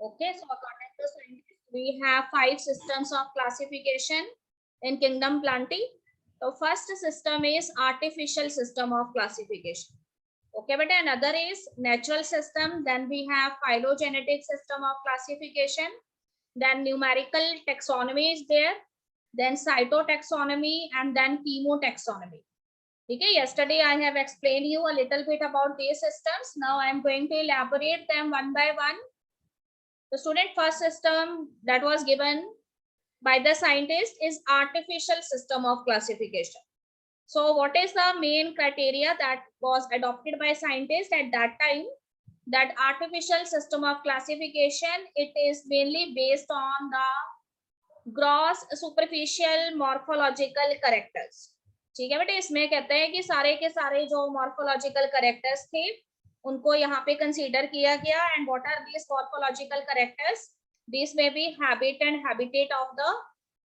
Okay, so according to scientists, we have 5 systems of classification in kingdom planting. So first system is artificial system of classification. Okay, but another is natural system. Then we have phylogenetic system of classification. Then numerical taxonomy is there. Then cytotaxonomy and then chemotaxonomy. Okay, yesterday I have explained you a little bit about these systems. Now I am going to elaborate them one by one. The student first system that was given by the scientist is artificial system of classification. So what is the main criteria that was adopted by scientists at that time? That artificial system of classification, it is mainly based on the gross superficial morphological characters. ठीक है बेटे, इसमें कहते हैं कि सारे के सारे जो मॉर्फोलॉजिकल करेक्टर्स थे उनको यहाँ पे कंसीडर किया गया. And what are these morphological characters? This may be habit and habitat of the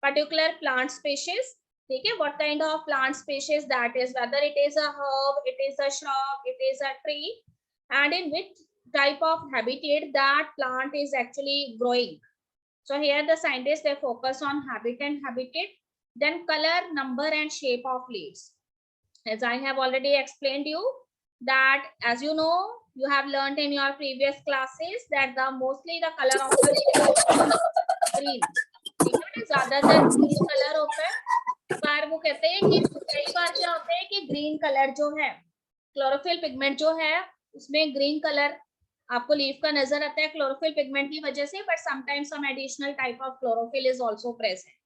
particular plant species. ठीक है, what kind of plant species that is, whether it is a herb, it is a shrub, it is a tree, and in which type of habitat that plant is actually growing. So here the scientists, they focus on habit and habitat. Then color, number and shape of leaves. As I have already explained you that, as you know, you have learned in your previous classes that the mostly the color of the green. ज्यादातर green colour होता है. पर वो कहते हैं कि कई बार क्या होता है कि ग्रीन कलर जो है, क्लोरोफिल पिगमेंट जो है, उसमें ग्रीन कलर आपको लीफ का नजर आता है क्लोरोफिल पिगमेंट की वजह से. But sometimes some additional type of chlorophyll is also present.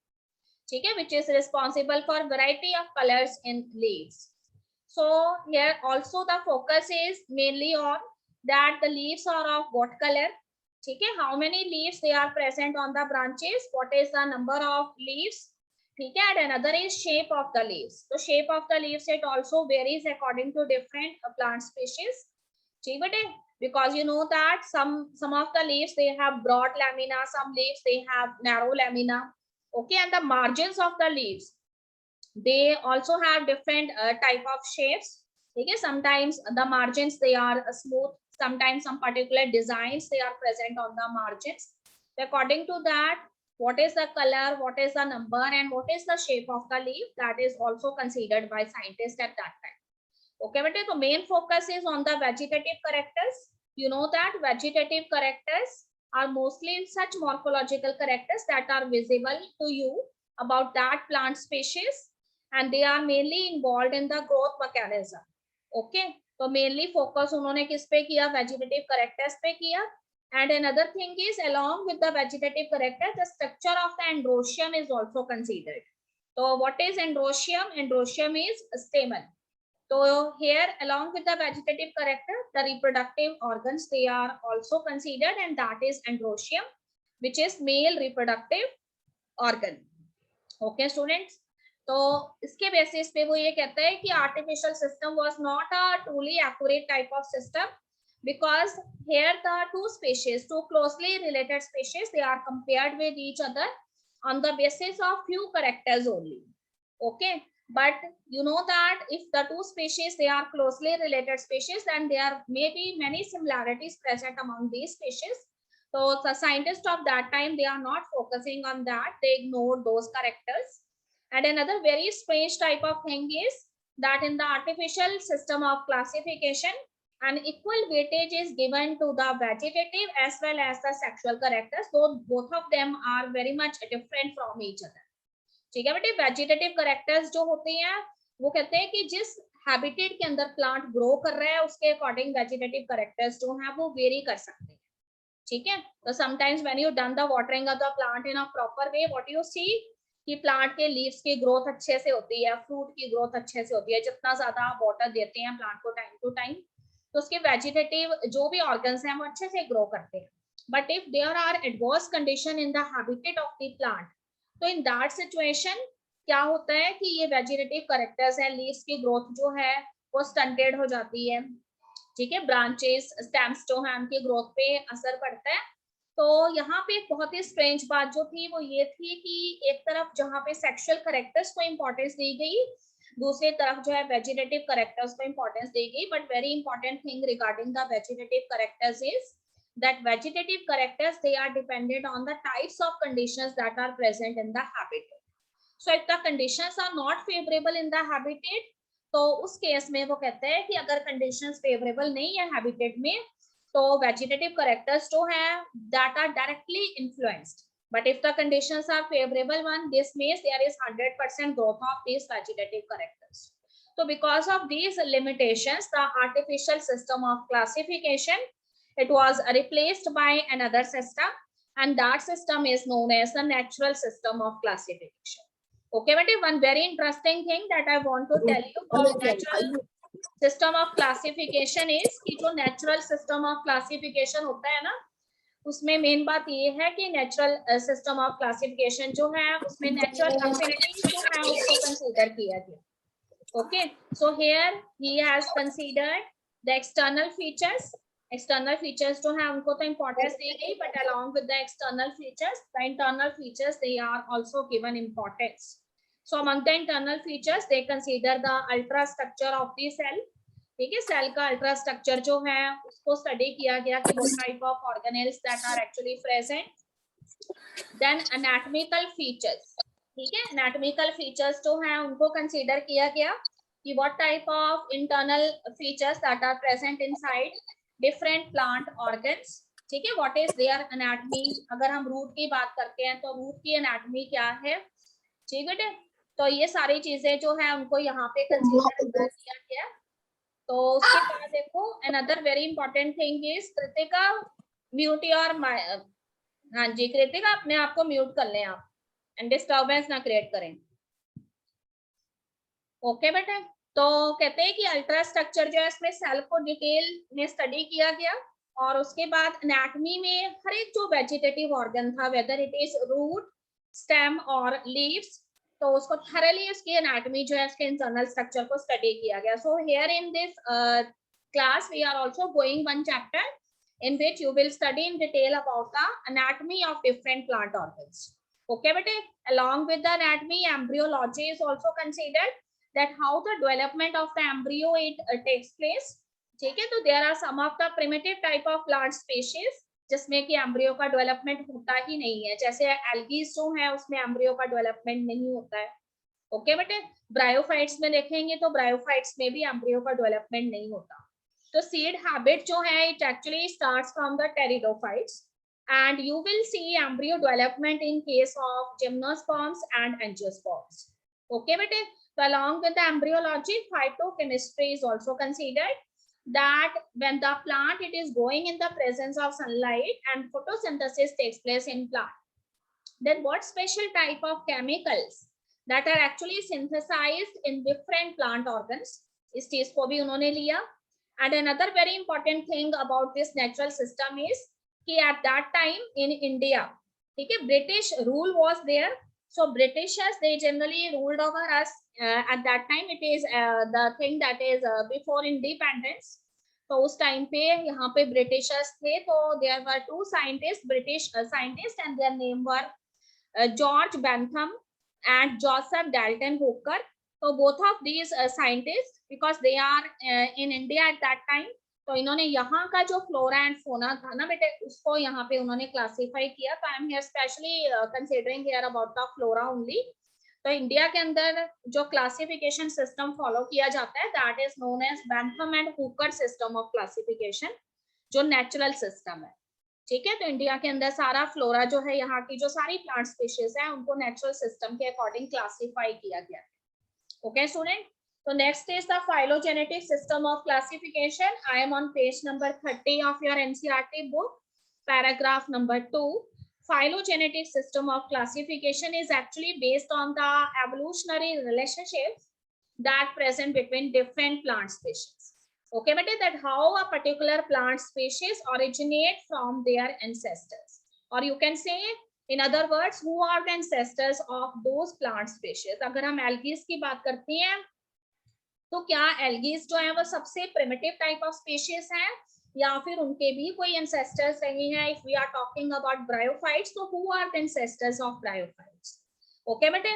ठीक है, which is responsible for variety of colors in leaves. So here also the focus is mainly on that the leaves are of what color. ठीक है, how many leaves they are present on the branches, what is the number of leaves. ठीक है, and another is shape of the leaves. So shape of the leaves, it also varies according to different plant species. ठीक है, because you know that some of the leaves they have broad lamina, some leaves they have narrow lamina. Okay, and the margins of the leaves, they also have different type of shapes. Okay, sometimes the margins they are smooth, sometimes some particular designs they are present on the margins. According to that, what is the color, what is the number, and what is the shape of the leaf, that is also considered by scientists at that time. Okay, but the main focus is on the vegetative characters. You know that vegetative characters are mostly such morphological characters that are visible to you about that plant species, and they are mainly involved in the growth mechanism. Okay, so mainly focus उन्होंने किस पे किया? Vegetative characters पे किया. And another thing is, along with the vegetative character, the structure of the androecium is also considered. So what is androecium? Androecium is stamen. So here, along with the vegetative character, the reproductive organs they are also considered, and that is androecium, which is male reproductive organ. Okay, students. तो इसके basis पे वो ये कहता है कि artificial system was not a truly accurate type of system, because here the two closely related species, they are compared with each other on the basis of few characters only. Okay, but you know that if the two species they are closely related species, then there may be many similarities present among these species. So the scientists of that time, they are not focusing on that, they ignore those characters. And another very strange type of thing is that in the artificial system of classification, an equal weightage is given to the vegetative as well as the sexual characters, so both of them are very much different from each other. ठीक है बेटे, vegetative characters जो होते हैं वो कहते हैं कि जिस हैबिटेट के अंदर प्लांट ग्रो कर रहा है उसके अकॉर्डिंग वेजिटेटिव करेक्टर्स जो हैं वो वेरी कर सकते हैं. ठीक है, तो sometimes when you done the watering of the plant in a proper way, what you see कि प्लांट के लीव्स की ग्रोथ अच्छे से होती है, फ्रूट की ग्रोथ अच्छे से होती है, जितना ज्यादा आप वाटर देते हैं प्लांट को टाइम टू टाइम, तो उसके वेजिटेटिव जो भी ऑर्गन्स हैं वो अच्छे से ग्रो करते हैं. But if there are adverse condition in the habitat of the plant, तो इन दैट सिचुएशन क्या होता है कि ये वेजिटेटिव करेक्टर्स है, लीव्स की ग्रोथ जो है वो स्टंटेड हो जाती है. ठीक है, ब्रांचेस स्टेम्स जो है उनकी ग्रोथ पे असर पड़ता है. तो यहाँ पे एक बहुत ही स्ट्रेंज बात जो थी वो ये थी कि एक तरफ जहाँ पे सेक्सुअल करेक्टर्स को इंपॉर्टेंस दी गई, दूसरी तरफ जो है वेजिटेटिव करेक्टर्स को इंपॉर्टेंस दी गई. But very important thing regarding the vegetative characters is that vegetative characters, they are dependent on the types of conditions that are present in the habitat. So if the conditions are not favorable in the habitat, तो उस case में वो कहते हैं कि अगर conditions favorable नहीं है habitat में, तो vegetative characters जो है that are directly influenced. But if the conditions are favorable one, this means there is 100% growth of these vegetative characters. So because of these limitations, the artificial system of classification, it was replaced by another system, and that system is known as the natural system of classification. Okay, but one very interesting thing that I want to tell you about natural system of classification is कि जो natural system of classification होता है ना, उसमें main बात ये है कि नेचुरल सिस्टम ऑफ क्लासिफिकेशन जो है उसमें नेचुरल अफिनिटीज जो है उसको कंसीडर किया गया. Okay, so here he has considered the external features. External features जो है उनको तो importance दी गई, but along with the external features, the internal features they are also given importance. So among the internal features, they consider the ultra structure of the cell. ठीक है, cell का ultra structure जो है उसको study किया गया कि what type of organelles that are actually present. Then anatomical features, ठीक है, anatomical features जो है उनको कंसीडर किया गया कि what type of internal features that are present inside different plant organs. ठीक है, what is their anatomy. अगर हम रूट की बात करते हैं तो रूट की anatomy क्या है. ठीक है, तो ये सारी चीजें जो है उनको यहाँ पे कंसीडर किया गया. तो उसके बाद देखो another very important thing is Kritika mute your, हाँ जी कृतिका अपने आप को म्यूट कर लें आप एंड डिस्टर्बेंस ना क्रिएट करें. ओके बेटा, तो कहते हैं कि अल्ट्रा स्ट्रक्चर जो है इसमें सेल को डिटेल में स्टडी किया गया और उसके बाद एनाटॉमी में हर एक जो वेजिटेटिव ऑर्गन था whether it is root, stem और लीव्स, तो उसको थरली उसकी एनाटॉमी जो है उसके इंटरनल स्ट्रक्चर को स्टडी किया गया. So here in this class we are also going one chapter in which you will study in detail about the anatomy of different plant organs. Okay, but along with the anatomy, embryology is also considered, that how the development of the embryo it takes place. ठीक है, तो there are some of the primitive type of plant species जिसमें कि embryo का development होता ही नहीं है, जैसे एल्गीज जो है उसमें एम्ब्रियो का डेवलपमेंट नहीं होता है. ओके बेटे, ब्रायोफाइट्स में देखेंगे तो ब्रायोफाइट्स में भी एम्ब्रियो का डेवलपमेंट नहीं होता. तो सीड हैबिट जो है it actually starts from the pteridophytes and you will see embryo development in case of gymnosperms and angiosperms. Okay बेटे, तो along with the embryology, phytochemistry is also considered, that when the plant it is growing in the presence of sunlight and photosynthesis takes place in plant, then what special type of chemicals that are actually synthesized in different plant organs, इस चीज को भी उन्होंने लिया. And another very important thing about this natural system is कि at that time in India, ठीक है, British rule was there. So Britishers they generally ruled over us at that time. It is the thing that is before independence. तो उस time पे यहाँ पे Britishers थे, तो there were two scientists, British scientists, and their name were George Bentham and Joseph Dalton Hooker. So both of these scientists, because they are in India at that time, तो इन्होंने यहाँ का जो फ्लोरा एंड फोना था ना बेटे उसको यहाँ पे उन्होंने क्लासिफाई किया. तो I am here specially considering here about the flora only. तो इंडिया के अंदर जो क्लासिफिकेशन सिस्टम फॉलो किया जाता है that is known as Bentham and Hooker system of classification, जो नेचुरल सिस्टम है. ठीक है, तो इंडिया के अंदर सारा फ्लोरा जो है यहाँ की जो सारी प्लांट स्पीशीज है उनको नेचुरल सिस्टम के अकॉर्डिंग क्लासिफाई किया गया. Okay, student. So next is the phylogenetic system of classification. I am on page number 30 of your NCERT book, paragraph number 2. Phylogenetic system of classification is actually based on the evolutionary relationships that present between different plant species. Okay, but that how a particular plant species originate from their ancestors, or you can say in other words, who are the ancestors of those plant species. अगर हम algae की बात करते हैं तो क्या algae जो है वो सबसे प्रिमिटिव टाइप ऑफ स्पीशीज हैं या फिर उनके भी कोई एंसेस्टर्स रहे हैं. If we are talking about bryophytes, तो who are the ancestors of bryophytes. Okay बेटे,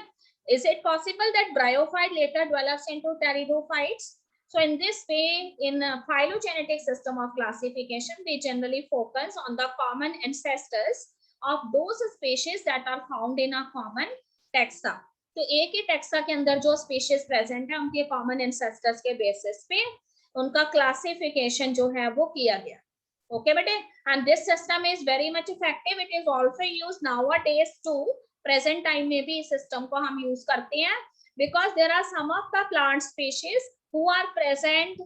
is it possible that bryophyte later develops into pteridophytes? So in this way, in a phylogenetic system of classification, we generally focus on the common ancestors of those species that are found in a common taxa. तो एक ही taxa के अंदर जो species present है उनके common ancestors के basis पे उनका classification जो है वो किया गया. Okay, बेटे, and this system is very much effective. It is also used nowadays too. Present time में भी इस system को हम use करते हैं because there are some of the plant species who are present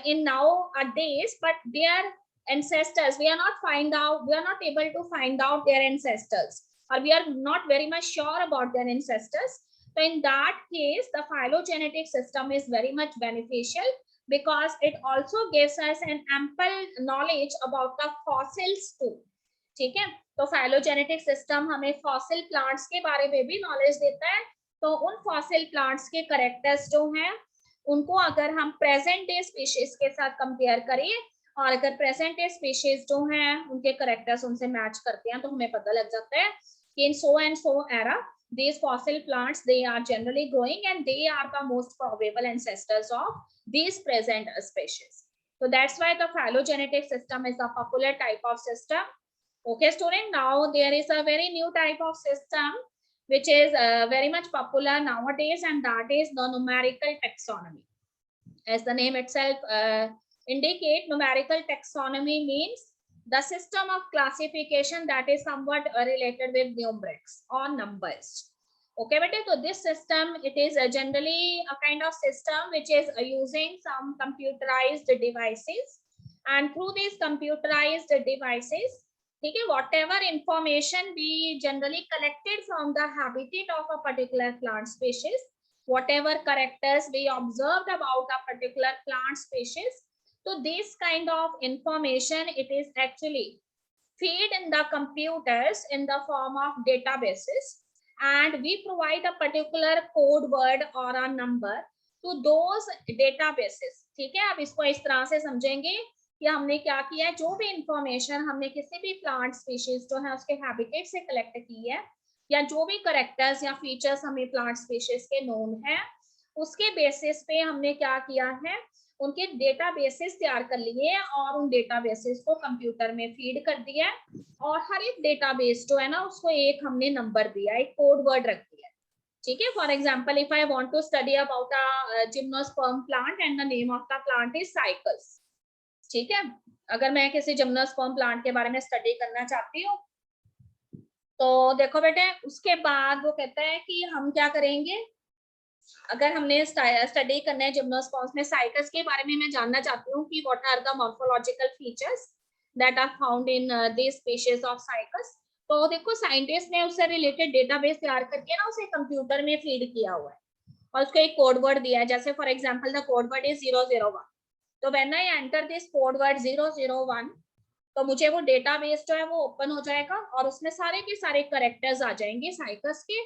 in nowadays, but their ancestors we are not able to find out their ancestors, or we are not very much sure about their ancestors. So in that case, the phylogenetic system is very much beneficial because it also gives us an ample knowledge about the fossils too. ठीक है, तो phylogenetic system हमें fossil plants के बारे में भी knowledge देता है. तो उन fossil plants के characters जो हैं उनको अगर हम प्रेजेंट डे स्पीशीज के साथ कंपेयर करें और अगर प्रेजेंट डे स्पीशीज जो हैं उनके करेक्टर्स उनसे मैच करते हैं तो हमें पता लग जाता है कि in so and so era these fossil plants they are generally growing and they are the most probable ancestors of these present species. So that's why the phylogenetic system is a popular type of system. Okay student, now there is a very new type of system which is very much popular nowadays, and that is the numerical taxonomy. As the name itself indicate, numerical taxonomy means the system of classification that is somewhat related with numerics or numbers. Okay, but so this system, it is generally a kind of system which is using some computerized devices, and through these computerized devices, okay, whatever information we generally collected from the habitat of a particular plant species, whatever characters we observed about a particular plant species, so this kind of information, it is actually feed in the computers in the form of databases, and we provide a particular code word or a number to those databases. ठीक है, आप इसको इस तरह से समझेंगे कि हमने क्या किया है, जो भी इंफॉर्मेशन हमने किसी भी प्लांट स्पीशीज जो है उसके हैबिटेट से कलेक्ट की है, या जो भी करेक्टर्स या फीचर्स हमें प्लांट स्पीशीज के नोन है, उसके बेसिस पे हमने क्या किया है, उनके डेटाबेसेस तैयार कर लिए और उन डेटाबेसेस को कंप्यूटर में फीड कर दिया, और हर एक डेटाबेस जो है ना उसको एक हमने नंबर दिया, एक कोड वर्ड रख दिया. ठीक है, for example if I want to study about a gymnosperm plant and the name of the plant is cycas. ठीक है, अगर मैं किसी जिम्नोस्पर्म प्लांट के बारे में स्टडी करना चाहती हूँ तो देखो बेटे, उसके बाद वो कहता है कि हम क्या करेंगे, अगर हमने स्टडी करना है जिम्नोस्पर्म्स में साइकस के बारे में मैं जानना चाहती हूँ कि what are the morphological features that are found in this species of cycas, तो देखो साइंटिस्ट ने उससे रिलेटेड डेटाबेस तैयार करके ना उसे कंप्यूटर में फीड किया हुआ है और उसको एक कोड वर्ड दिया है. जैसे for example the code word is 001. तो when I enter this code word 001, तो मुझे वो डेटाबेस जो है वो ओपन हो जाएगा और उसमें सारे के सारे करेक्टर्स आ जाएंगे साइकस के,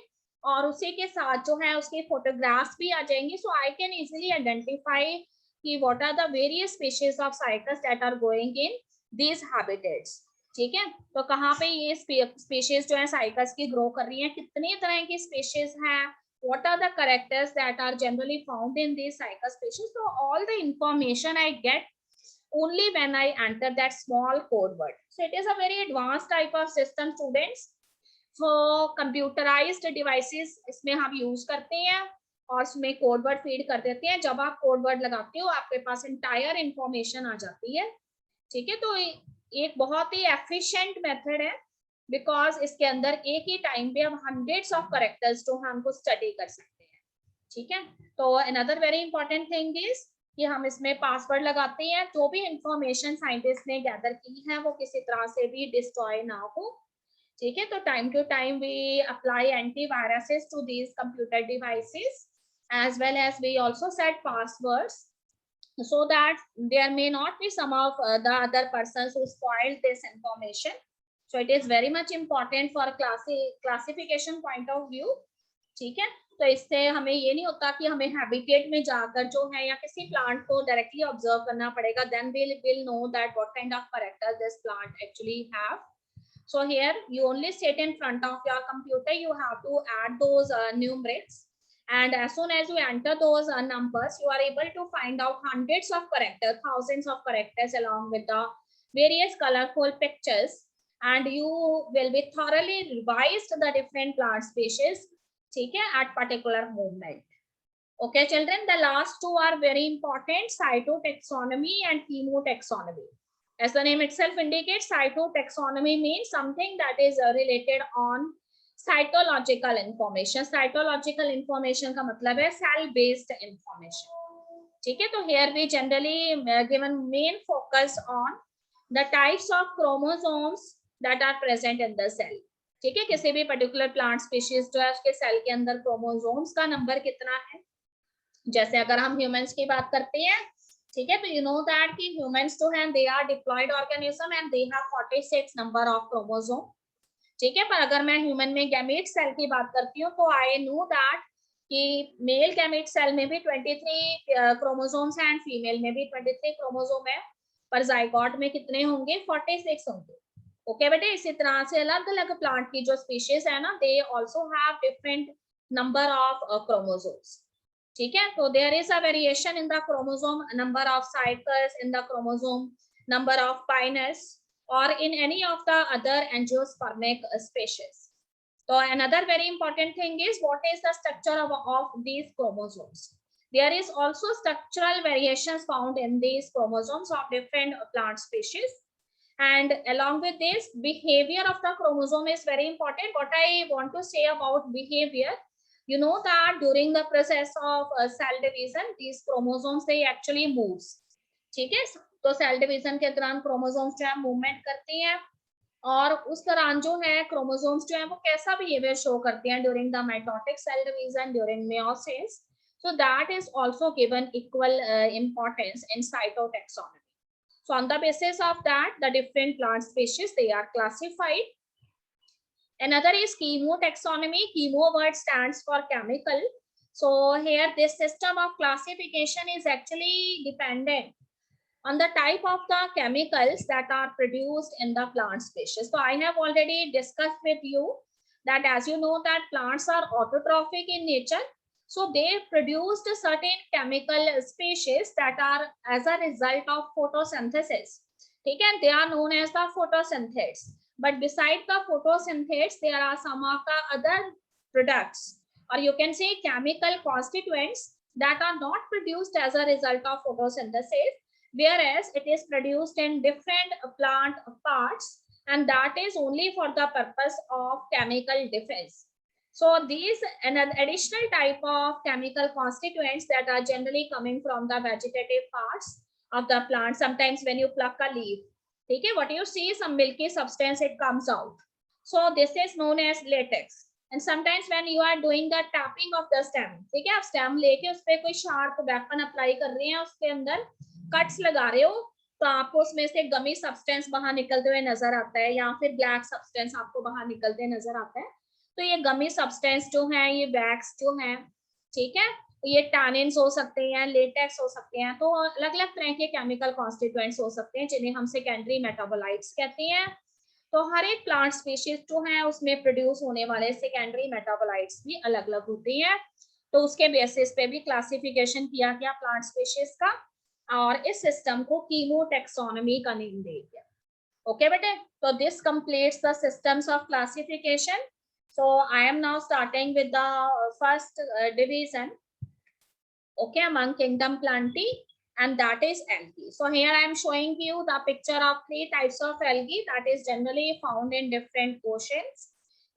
और उसी के साथ जो है उसके फोटोग्राफ्स भी आ जाएंगे. So I can easily identify कि what are the various species of cycas that are going in these habitats. ठीक है, तो कहाँ पे ये स्पीशीज जो है साइकस की ग्रो कर रही है, कितनी तरह की स्पीशीज हैं, what are the characters that are generally found in these cycas species. So all the information I get only when I enter that small code word. So it is a very advanced type of system students. So computerized devices इसमें हम use करते हैं और उसमें code word feed कर देते हैं. जब आप कोड वर्ड लगाते हो आपके पास इंटायर इंफॉर्मेशन आ जाती है. ठीक है, तो एक बहुत ही एफिशिएंट मेथड है बिकॉज इसके अंदर एक ही टाइम पे हम हंड्रेड्स ऑफ करेक्टर्स जो हम को स्टडी कर सकते हैं. ठीक है, तो another very important thing is कि हम इसमें पासवर्ड लगाते हैं. जो भी इंफॉर्मेशन साइंटिस्ट ने गैदर की है वो किसी तरह से भी डिस्ट्रॉय ना हो. ठीक है, तो time to time we apply antiviruses to these computer devices as well as we also set passwords so that there may not be some of the other persons who spoiled this information. So it is very much important for classification point of view. ठीक है, तो इससे हमें ये नहीं होता कि हमें हैबिटेट में जाकर जो है या किसी प्लांट को डायरेक्टली ऑब्जर्व करना पड़ेगा. then we'll know that what kind of characters this plant actually have. So here you only sit in front of your computer, you have to add those numerics, and as soon as you enter those numbers, you are able to find out hundreds of characters, thousands of characters along with the various colorful pictures, and you will be thoroughly revised the different plant species, ठीक है, at particular moment. Okay children, the last two are very important, cytotaxonomy and chemotaxonomy. As the name itself indicates, cytotaxonomy means something that is related on cytological information. Cytological information का मतलब है cell based information. ठीक है, तो here we generally given main focus on the types of chromosomes that are present in the cell. ठीक है, किसी भी पर्टिकुलर प्लांट स्पीशीज जो है उसके सेल के अंदर क्रोमोसोम्स का नंबर कितना है. जैसे अगर हम ह्यूमंस की बात करते हैं, ठीक है, तो यू नो दैट कि ह्यूमंस जो हैं they are diploid organism and they have 46 number of chromosome. ठीक है, पर अगर मैं ह्यूमन में गैमेट सेल की बात करती हूँ तो आई नो दैट कि मेल गैमेट सेल में भी 23 क्रोमोसोम्स हैं एंड फीमेल में भी 23 क्रोमोसोम है, पर जाइगोट में कितने होंगे, 46 होंगे. ओके बेटे, इसी तरह से अलग अलग प्लांट की जो स्पीशीज है ना, they also have different number of chromosomes. ठीक है, तो there is a variation in the chromosome number of cycles, in the chromosome number of pinus, or in any of the other angiospermic species. So another very important thing is what is the structure of these chromosomes. There is also structural variations found in these chromosomes of different plant species, and along with this, behavior of the chromosome is very important. What I want to say about behavior, you know that during the process of cell division, these chromosomes they actually moves. ठीक है, तो cell division के दौरान chromosomes जो है movement करती हैं, और उस दौरान जो है क्रोमोसोम्स जो है वो कैसा बिहेवियर शो करते हैं during the mitotic cell division, during meiosis. So that is also given equal importance in cytotaxonomy. So on the basis of that the different plant species they are classified. Another is chemotaxonomy. Chemo word stands for chemical. So here this system of classification is actually dependent on the type of the chemicals that are produced in the plant species. So I have already discussed with you that as you know that plants are autotrophic in nature, so they produced certain chemical species that are as a result of photosynthesis. ठीक है, they are known as the photosynthetes. But beside the photosynthetes, there are some of the other products, or you can say chemical constituents that are not produced as a result of photosynthesis, whereas it is produced in different plant parts, and that is only for the purpose of chemical defense. So these an additional type of chemical constituents that are generally coming from the vegetative parts of the plant. Sometimes when you pluck a leaf, ठीक है, what you see some milky substance it comes out, so this is known as latex. And sometimes when you are doing the tapping of the stem, ठीक है, आप stem लेके उस पे कोई sharp weapon apply कर रहे हैं, उसके अंदर cuts लगा रहे हो, तो आपको उसमें से गमी सब्सटेंस बाहर निकलते हुए नजर आता है, या फिर ब्लैक सब्सटेंस आपको बाहर निकलते नजर आता है. तो ये गमी सब्सटेंस जो है, ये वैक्स जो है, ठीक है, ये टैनिन्स हो सकते हैं, लेटेक्स हो सकते हैं, तो अलग अलग तरह के केमिकल कॉन्स्टिट्यूएंट्स हो सकते हैं जिन्हें हम सेकेंडरी मेटाबोलाइट्स कहते हैं. तो हर एक प्लांट स्पीशीज जो है उसमें प्रोड्यूस होने वाले सेकेंडरी मेटाबोलाइट्स भी अलग अलग होते हैं, तो उसके बेसिस पे भी क्लासिफिकेशन किया गया प्लांट स्पीशीज का, और इस सिस्टम को कीमोटैक्सोनॉमी का नेम दे दिया. ओके बेटे, तो this completes the systems of classification. So I am now starting with the first division, okay, among kingdom Plantae, and that is algae. So here I am showing you the picture of 3 types of algae that is generally found in different oceans.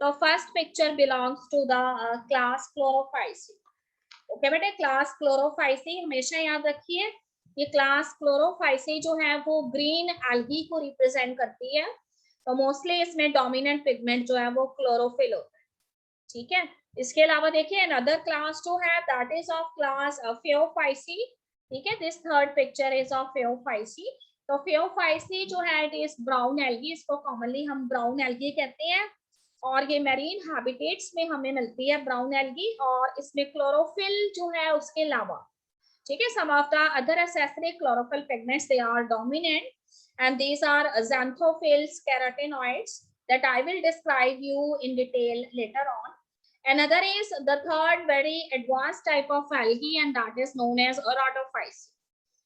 The first picture belongs to the class Chlorophyceae. Okay बेटे, class Chlorophyceae हमेशा याद रखिए, ये class Chlorophyceae जो है वो green algae को represent करती है, तो mostly इसमें dominant pigment जो है वो chlorophyll होता है. ठीक है, इसके अलावा देखिए another class जो है that is of class Phaeophyceae. ठीक है, this third picture is of Phaeophyceae. तो Phaeophyceae जो है it is brown algae, इसको commonly हम brown algae कहते हैं, और ये मैरीन हैबिटेट्स में हमें मिलती है ब्राउन एल्गी, और इसमें क्लोरोफिल जो है उसके अलावा, ठीक है, some of the other accessory chlorophyll pigments they are dominant, and these are xanthophylls carotenoids that I will describe you in detail later on. Another is the third very advanced type of algae, and that is known as rhodophyceae.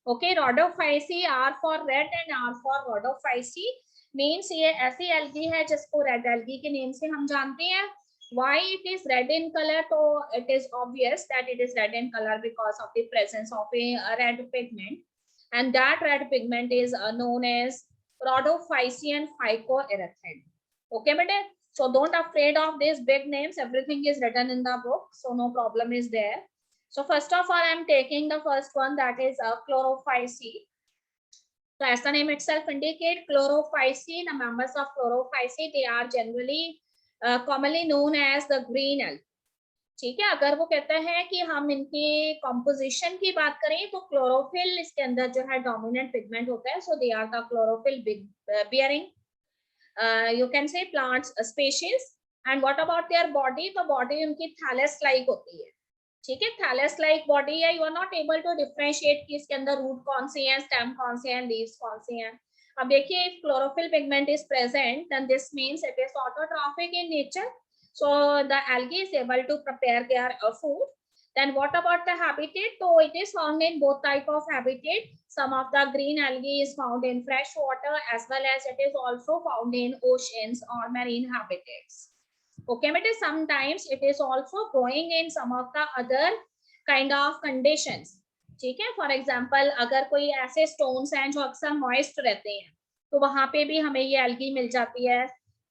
Okay, rhodophyceae, R for red and R for rhodophyceae means ये ऐसी algae है जिसको red algae के name से हम जानते हैं. Why it is red in color? So it is obvious that it is red in color because of the presence of a red pigment, and that red pigment is known as rhodophycean phycoerythrid. Okay, but so don't afraid of these big names. Everything is written in the book, so no problem is there. So first of all, I'm taking the first one, that is Chlorophyceae. So as the name itself indicate, Chlorophyceae, the members of Chlorophyceae, they are generally commonly known as the green algae. ठीक है, अगर वो कहता है कि हम इनके composition की बात करें तो क्लोरोफिल इसके अंदर जो है डोमिनेंट पिगमेंट होता है, so they are the chlorophyll bearing you can say plants species. And what about their body? तो बॉडी उनकी थैलस लाइक होती है. ठीक है, थैलस लाइक बॉडी है. You are not able to differentiate कि इसके अंदर रूट कौन सी है, स्टेम कौन सी है, लीव्स कौन सी हैं. अब देखिए, if chlorophyll pigment is present then this means it is autotrophic in nature, so the algae is able to prepare their food. Then what about the habitat? So it is found in both type of habitat. Some of the green algae is found in fresh water as well as it is also found in oceans or marine habitats. Okay, but sometimes it is also growing in some of the other kind of conditions. ठीक है, for example अगर कोई ऐसे stones हैं जो अक्सर moist रहते हैं तो वहां पे भी हमें ये एल्गी मिल जाती है.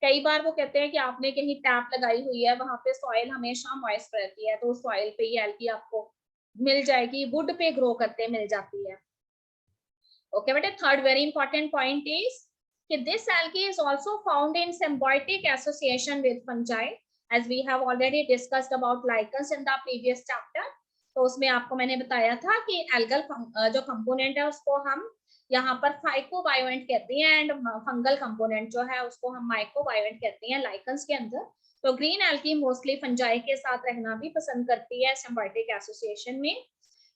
कई बार वो कहते हैं कि आपने कहीं टैप लगाई हुई है, वहां पे सॉइल हमेशा मॉइस्ट रहती है, तो सॉइल पे ये एल्गी आपको मिल जाएगी, वुड पे ग्रो करते मिल जाती है. ओके बेटा, third very important point is कि this algae is also found in symbiotic association with fungi, as we have already discussed about lichens in the previous chapter. तो उसमें आपको मैंने बताया था कि एल्गल जो कंपोनेंट है उसको हम यहाँ पर फाइकोबायोएंट कहते हैं, एंड फंगल कंपोनेंट जो है उसको हम माइकोबायोएंट कहते हैं लाइकन्स के अंदर. तो ग्रीन एल्गी मोस्टली फंजाई के साथ रहना भी पसंद करती है सिम्बायोटिक एसोसिएशन में.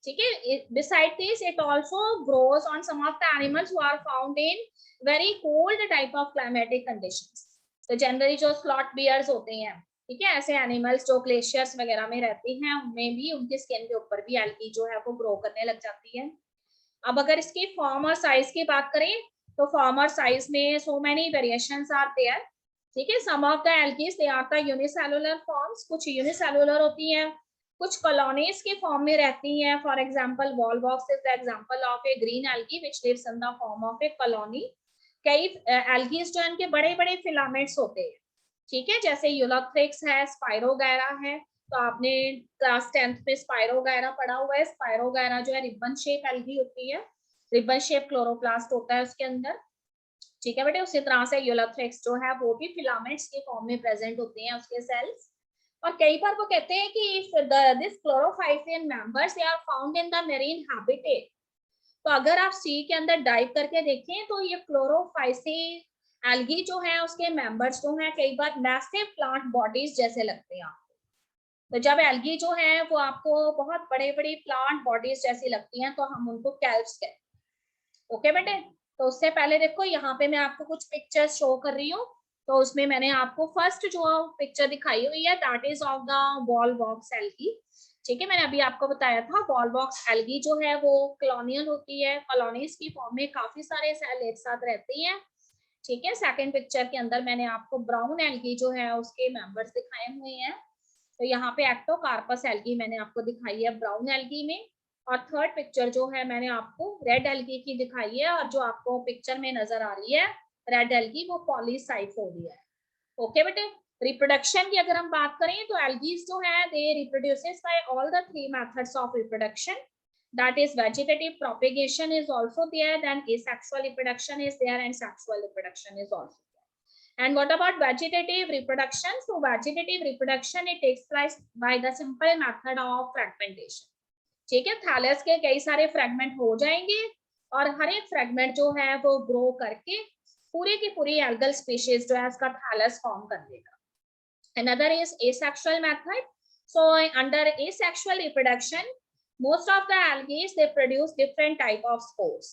ठीक है, beside this it also grows on some of the animals who are found in very cold type of climatic conditions. तो जनरली जो स्लॉट बियर्स होते हैं, ठीक है, ऐसे एनिमल्स जो ग्लेशियर्स वगैरह में रहती हैं, उनमें भी उनकी स्किन के ऊपर भी एल्गी जो है वो ग्रो करने लग जाती है. अब अगर इसकी फॉर्म और साइज की बात करें तो फॉर्म और साइज में so many variations are there. ठीक है, some of the algaes they are the unicellular forms, कुछ यूनिसेलुलर होती हैं, कुछ कॉलोनीज के फॉर्म में रहती हैं. For example volvox is the example of a green algae which lives in the form of a colony. कई एल्गीज जो इनके बड़े-बड़े फिलामेंट्स होते हैं, ठीक है, जैसे यूलोथ्रिक्स है, स्पाइरोगैरा है. तो आपने क्लास 10th में स्पाइरोगैरा पढ़ा हुआ है. स्पाइरोगैरा जो है रिबन शेप एल्गी होती है, रिबन शेप क्लोरोप्लास्ट होता है उसके अंदर. ठीक है बेटे, उसी तरह से यूलोथ्रिक्स जो है वो भी फिलामेंट्स के फॉर्म में प्रेजेंट होते हैं उसके सेल्स. और कई बार वो कहते हैं कि this chlorophycean members they are found in the marine habitat. तो अगर आप सी के अंदर डाइव करके देखें तो ये क्लोरोफाइसी एल्गी जो है उसके मेंबर्स जो हैं कई बार मैसिव प्लांट बॉडीज जैसे लगते हैं आपको. तो जब एल्गी जो है वो आपको बहुत बड़े बड़े प्लांट बॉडीज जैसी लगती हैं तो हम उनको कैल्प्स कहते हैं. ओके बेटे, तो उससे पहले देखो यहाँ पे मैं आपको कुछ पिक्चर्स शो कर रही हूँ. तो उसमें मैंने आपको फर्स्ट जो पिक्चर दिखाई हुई है that is of the Volvox algae. ठीक है, मैंने अभी आपको बताया था वॉलवॉक्स एल्गी जो है वो कॉलोनियल होती है, कॉलोनीज की फॉर्म में काफी सारे सेल एक साथ रहती हैं. ठीक है, सेकंड पिक्चर के अंदर मैंने आपको ब्राउन एल्गी जो है उसके मेंबर्स दिखाए हुए हैं. तो यहाँ पे एक्टोकार्पस एल्गी मैंने आपको दिखाई है ब्राउन एल्गी में, और थर्ड पिक्चर जो है मैंने आपको रेड एल्गी की दिखाई है, और जो आपको पिक्चर में नजर आ रही है रेड एल्गी वो पॉलीसाइफोलिया है. ओके बेटे, रिप्रोडक्शन की अगर हम बात करें तो एल्गीज जो है they reproduces by all the three methods of reproduction. That is vegetative propagation is also there, then asexual reproduction is there, and sexual reproduction is also there. And what about vegetative reproduction? So vegetative reproduction it takes place by the simple method of fragmentation. ठीक है, thallus के कई सारे fragment हो जाएंगे और हर एक fragment जो है वो ग्रो करके पूरी की पूरी एल्गल स्पीशीज जो है उसका थैलस फॉर्म कर देगा. Another is asexual method. So under asexual reproduction most of the algae they produce different type of spores.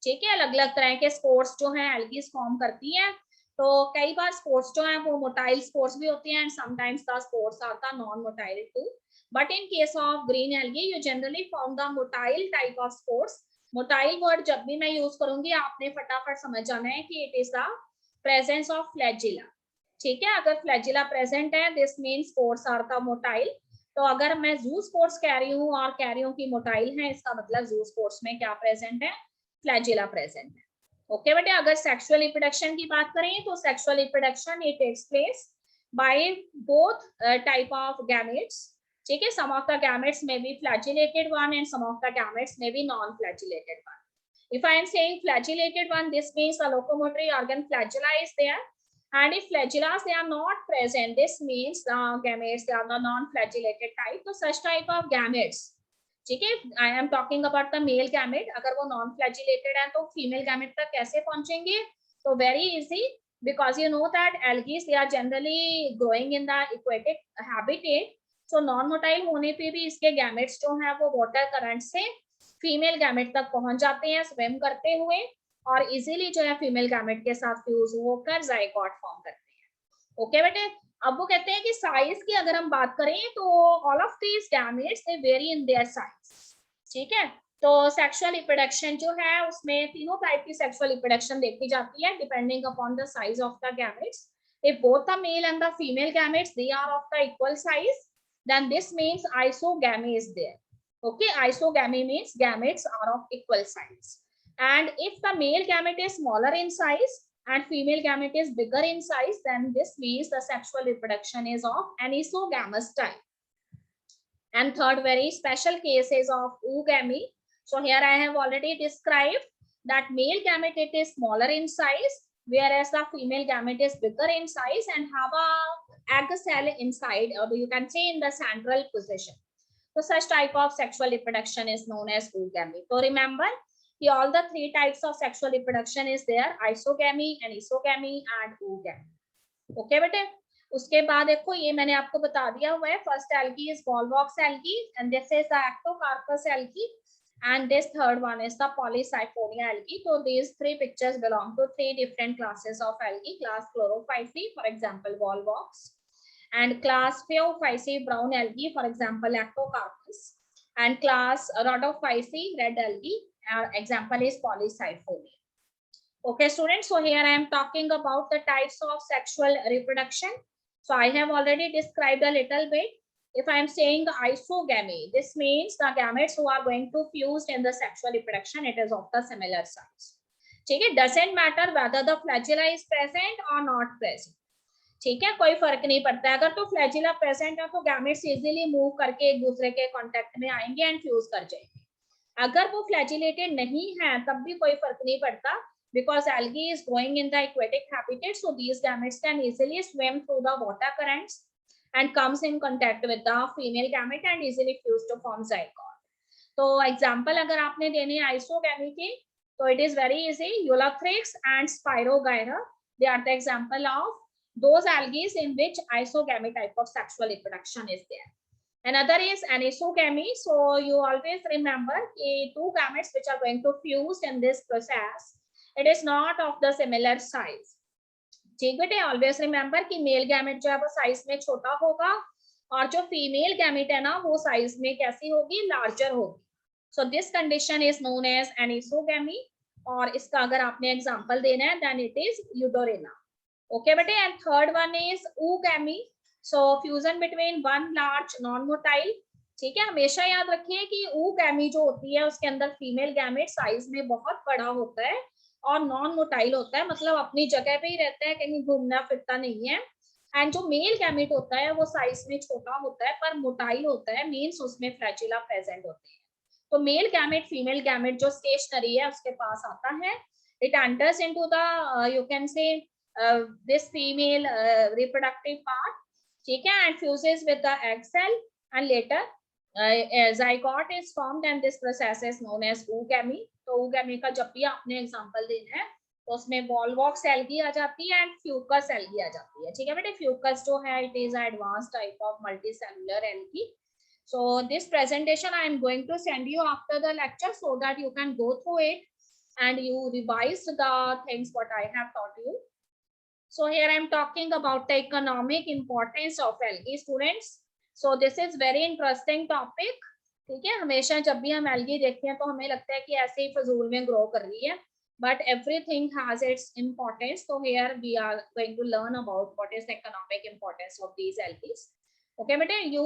ठीक है, अलग अलग तरह के स्पोर्स जो है एल्गीज फॉर्म करती हैं. तो कई बार स्पोर्स जो है वो मोटाइल स्पोर्स भी होती हैं and sometimes the spores are the non motile too, but in case of green algae you generally found the motile type of spores. Motile word जब भी मैं यूज करूंगी आपने फटाफट समझ जाना है कि it is the presence of flagella. ठीक है, अगर फ्लैजिला प्रेजेंट है this mean spores are the motile. तो अगर मैं जू स्पोर्स कह रही हूँ और कह रही हूँ कि मोटाइल है, इसका मतलब जू स्पोर्स में क्या प्रेजेंट है, फ्लैजिला प्रेजेंट है. ओके बेटे, अगर सेक्सुअल रिप्रोडक्शन की बात करें तो sexual reproduction it takes place by both type of gametes. ठीक है, some of the gametes may be flagellated one and some of the gametes may be non-flagellated one. If I am saying flagellated one, this means the locomotory organ flagella is there, and if flagella they are not present, this means the gametes they are the non-flagellated type. So such type of gametes, ठीक है, I am talking about the male gamete, अगर वो non flagellated है तो female gamete तक कैसे पहुंचेंगे, तो very easy, because you know that algaes they are generally growing in the aquatic habitat. So non motile होने पे भी इसके गैमेट्स जो है वो वाटर करंट से फीमेल गैमेट तक पहुंच जाते हैं स्विम करते हुए, और इजीली जो है फीमेल गैमेट के साथ फ्यूज होकर जाइगोट फॉर्म करते हैं. ओके बेटे, अब वो कहते हैं कि साइज की अगर हम बात करें तो all of these gametes they very in their size. ठीक है, तो सेक्सुअल रिप्रोडक्शन जो है उसमें तीनों टाइप की सेक्सुअल रिप्रोडक्शन देखी जाती है depending upon the size of the gametes. If both the male and the female gametes they are of the equal size, then this means isogamy is there. Okay, isogamy means gametes are of equal size. And if the male gamete is smaller in size and female gamete is bigger in size, then this means the sexual reproduction is of anisogamous type. And third very special case is of oogamy. So here I have already described that male gamete it is smaller in size, whereas the female gamete is bigger in size and have a egg cell inside, or you can say in the central position. So such type of sexual reproduction is known as oogamy. So remember, all the three types of sexual reproduction is there: isogamy, anisogamy and oogamy. Okay बेटे, उसके बाद देखो ये मैंने आपको बता दिया हुआ है. First algae is Volvox algae and this is the Ectocarpus algae, and this third one is the Polysiphonia algae. So these three pictures belong to three different classes of algae: class Chlorophyceae, for example Volvox, and class Phaeophyceae brown algae, for example Ectocarpus, and class Rhodophyceae red algae, example is Polysiphonia. Okay students, so here I am talking about the types of sexual reproduction. So I have already described a little bit. If I am saying isogamy, this means the gametes who are going to fuse in the sexual reproduction, it is of the similar size. ठीक है, doesn't matter whether the flagella is present or not present. ठीक है, कोई फर्क नहीं पड़ता है. अगर तो फ्लैजिला प्रेजेंट है तो गैमेट्स इजीली मूव करके एक दूसरे के कांटेक्ट में आएंगे एंड फ्यूज कर जाएंगे. अगर वो फ्लैजिलेटेड नहीं है तब भी कोई फर्क नहीं पड़ता, because algae is growing in the aquatic habitat, so these gametes can easily swim through the water currents and comes in contact with the female gamete and easily fuse to form zygote. तो example अगर आपने देने isogamy के, तो it is very easy. Eulothrix and Spirogyra, they are the example of those algae in which isogamy type of sexual reproduction is there. Another is anisogamy. So you always remember the two gametes which are going to fuse in this process, it is not of the similar size. ठीक बेटे, always remember कि male gamete जो है वो size में छोटा होगा और जो फीमेल गैमेट है ना वो साइज में कैसी होगी, लार्जर होगी. So this condition is known as anisogamy, और इसका अगर आपने एग्जांपल देना है then it is eudorina. Okay बेटे, and third one is oogammy. So fusion between one large non motile. ठीक है, हमेशा याद रखिए कि oogammy जो होती है उसके अंदर फीमेल गैमेट साइज में बहुत बड़ा होता है और नॉन मोटाइल होता है, मतलब अपनी जगह पे ही रहता है, कहीं घूमना फिरता नहीं है. एंड जो मेल गैमेट होता है वो साइज में छोटा होता है पर मोटाइल होता है, मींस उसमें फ्लैजिला प्रेजेंट होते हैं. तो मेल गैमेट फीमेल गैमेट जो स्टेशनरी है उसके पास आता है, it enters into the you can say this female reproductive part. ठीक है, and fuses with the egg cell and later zygote is formed and this process is known as oogammy. तो oogammy का जब भी आपने एग्जांपल देना है तो उसमें वॉलवॉक्स एल्गी आ जाती है एंड फ्यूकस एल्गी आ जाती है. ठीक है बेटे, फ्यूकस जो है it is advance type of multicellular algae. So this presentation I am going to send you after the lecture so that you can go through it and you revise the things what I have taught you. So here I am talking about the economic importance of algae, students. So this is very interesting topic. ठीक है, हमेशा जब भी हम algae देखते हैं तो हमें लगता है कि ऐसे ही फजूल में grow कर रही है, but everything has its importance. So here we are going to learn about what is the economic importance of these algae. Okay, बेटे, you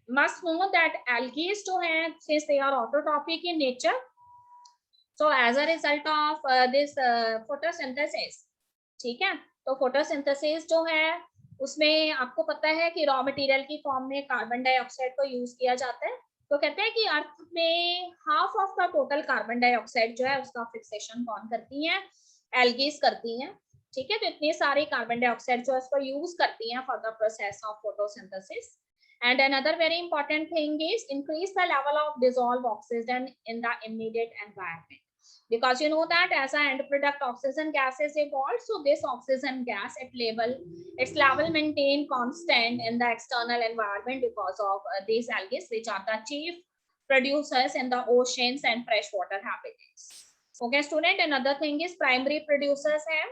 must know that algae जो हैं, since they are autotrophic in nature, so as a result of this photosynthesis, ठीक है, तो photosynthesis जो है उसमें आपको पता है कि रॉ मटेरियल की फॉर्म में कार्बन डाइऑक्साइड को यूज किया जाता है। तो कहते हैं कि अर्थ में half of the total carbon dioxide जो है उसका फिक्सेशन कौन करती है? एल्गीज करती हैं। ठीक है, तो इतनी सारी कार्बन डाइऑक्साइड जो है उसको यूज करती हैं for the process of photosynthesis. And another very important thing is increase the level of dissolved oxygen in the immediate environment. Because you know that as an end product oxygen gas is evolved, so this oxygen gas its level maintained constant in the external environment because of these algae, which are the chief producers in the oceans and freshwater habitats. Okay, student, another thing is primary producers है।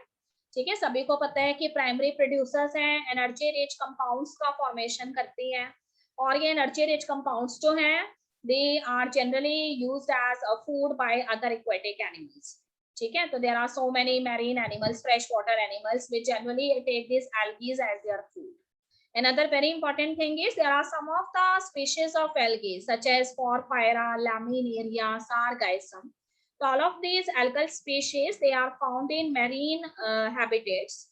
ठीक है, सभी को पता है कि primary producers हैं, energy rich compounds का फॉर्मेशन करती हैं, और ये एनर्जी रिच कंपाउंड्स जो हैं they are generally used as a food by other aquatic animals. ठीक है, तो there are so many marine animals, freshwater animals which generally take these algae as their food. Another very important thing is there are some of the species of algae such as Porphyra, Laminaria, Sargassum. So all of these algal species they are found in marine habitats.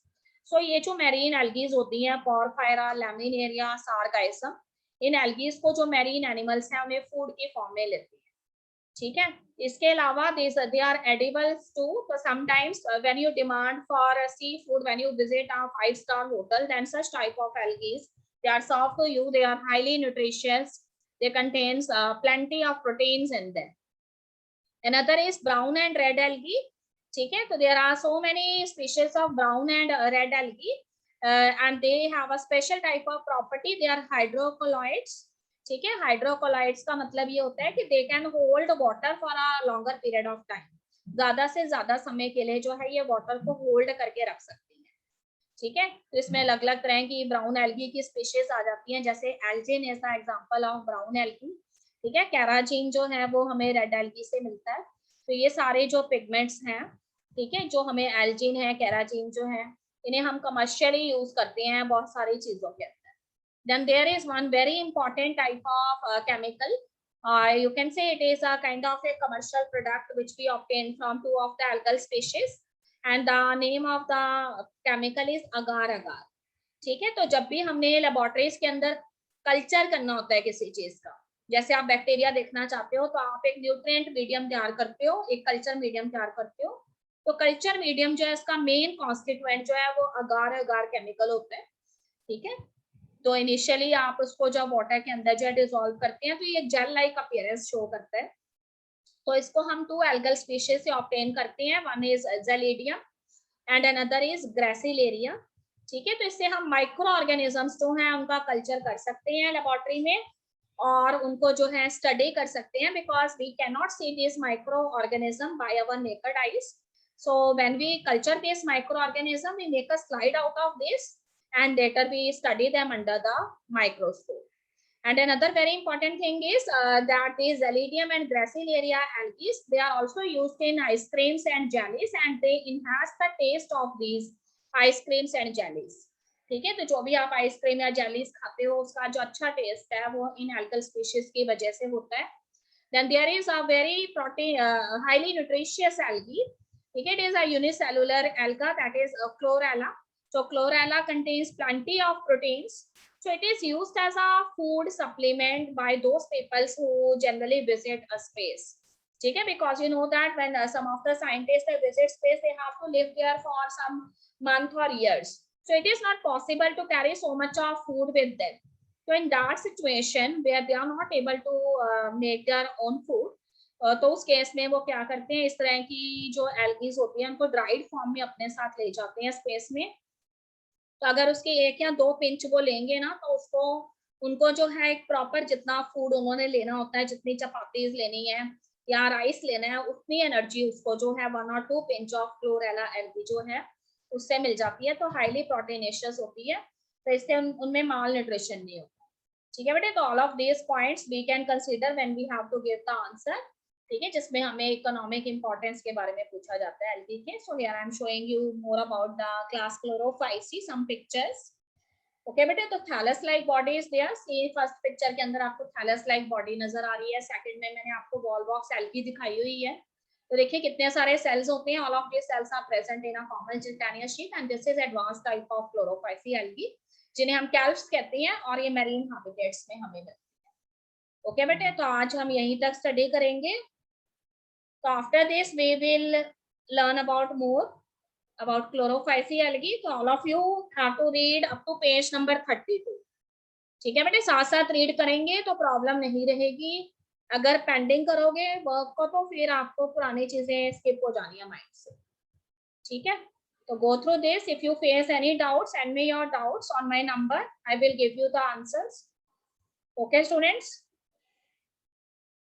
So ये जो marine algae होती हैं, Porphyra, Laminaria, Sargassum, इन algae को जो marine animals हैं उन्हें food की form में लेती हैं। ठीक है, इसके अलावा they are edibles too. So sometimes when you demand for seafood, when you visit a 5-star hotel, then such type of algae they are served to you. They are highly nutritious. They contains plenty of proteins in them. Another is brown and red algae. ठीक है, तो there are so many species of brown and red algae, and they have a special type of property. They are hydrocolloids. ठीक है, हाइड्रोकोलाइड्स का मतलब ये होता है कि they can hold water for a longer period of time, ज्यादा से ज्यादा समय के लिए जो है ये वाटर को होल्ड करके रख सकती है। ठीक है, तो इसमें अलग अलग तरह की ब्राउन एल्गी की स्पीशीज आ जाती हैं, जैसे Elgin is the example of brown algae. ठीक है, कैराजीन जो है वो हमें रेड एल्गी से मिलता है। तो ये सारे जो पिगमेंट्स हैं, ठीक है, जो हमें एल्जिन है, कैराजीन जो है, इन्हें हम कमर्शियली यूज करते हैं बहुत सारी चीजों के अंदर। Then there is one very important type of chemical. You can say it is a kind of a commercial product which we obtain from 2 of the algal species, and the name of the chemical is agar agar. ठीक है, तो जब भी हमने laboratories के अंदर culture करना होता है किसी चीज का, जैसे आप बैक्टीरिया देखना चाहते हो तो आप एक न्यूट्रिएंट मीडियम तैयार करते हो, एक कल्चर मीडियम तैयार करते हो। तो कल्चर मीडियम जो है इसका मेन कॉन्स्टिट्यूएंट जो है वो अगार अगार केमिकल होता है। ठीक है, तो इनिशियली आप उसको जब वाटर के अंदर जो डिसॉल्व करते हैं तो ये जेल लाइक अपीयरेंस शो करता है। तो इसको हम 2 एल्गल स्पीशीज से ऑब्टेन करते हैं, one is gelidium and another is gracilaria. ठीक है, तो इससे हम माइक्रो ऑर्गेनिजम्स जो हैं उनका कल्चर कर सकते हैं लेबोरेटरी में, और उनको जो है स्टडी कर सकते हैं, because we can not see this micro organism by our naked eyes. So when we culture this micro organism we make a slide out of this and later we study them under the microscope. And another very important thing is that these Zelidium and Gracilaria algae, they are also used in ice creams and jellies, and they enhance the taste of these ice creams and jellies. ठीक है, तो जो भी आप ice cream या jellies खाते हो उसका जो अच्छा टेस्ट है वो इन एल्गल स्पीशीज की वजह से होता है। Then there is a very highly nutritious algae. ठीक है, it is a unicellular alga, that is chlorella. So chlorella contains plenty of proteins. So it is used as a food supplement by those people who generally visit a space. ठीक है, because you know that when some of the scientists they visit space, they have to live there for some month or years. So it is not possible to carry so much of food with them. So in that situation where they are not able to make their own food, तो उस case में वो क्या करते हैं, इस तरह की जो एल्गीज होती है उनको ड्राइड फॉर्म में अपने साथ ले जाते हैं स्पेस में। तो अगर उसके 1 या 2 पिंच वो लेंगे ना तो उसको उनको जो है एक प्रॉपर जितना फूड उन्होंने लेना होता है, जितनी चपातीज लेनी है या राइस लेना है, उतनी एनर्जी उसको जो है 1 और 2 पिंच ऑफ क्लोरेला एल्गी जो है उससे मिल जाती है, तो हाईली प्रोटीनेशियस होती है, तो इससे उनमें माल न्यूट्रिशन नहीं होता। ठीक है बेटे, तो all of these points we can consider when we have to give the answer. ठीक है, जिसमें हमें इकोनॉमिक इंपॉर्टेंस के बारे में पूछा जाता है एल्गी के। So here I am showing you more about the class chlorophyceae, some pictures. Okay बेटे, तो thallus like body is there. See first picture के अंदर आपको थैलस लाइक बॉडी नजर आ रही है, सेकंड में मैंने आपको वॉल बॉक्स एल्गी दिखाई हुई है। तो देखिए कितने सारे सेल्स होते हैं, all of this cells are present in a common gelatinous sheet and this is advance type of chlorophyceae algae, जिन्हें हम कैल्प्स कहते हैं, और ये मैरीन हैबिटेट्स में हमें मिलती है। ओके बेटे, तो आज हम यहीं तक स्टडी करेंगे। तो after this we will learn about more about chlorophycy algae. तो all of you have to read up to page number 32. ठीक है बेटे, साथ साथ रीड करेंगे तो प्रॉब्लम नहीं रहेगी। अगर पेंडिंग करोगे वर्क को तो फिर आपको पुरानी चीजें स्किप हो जानी है माइंड से। ठीक है, तो go through this. If you face any doubts, send me your doubts on my number. I will give you the answers. Okay students.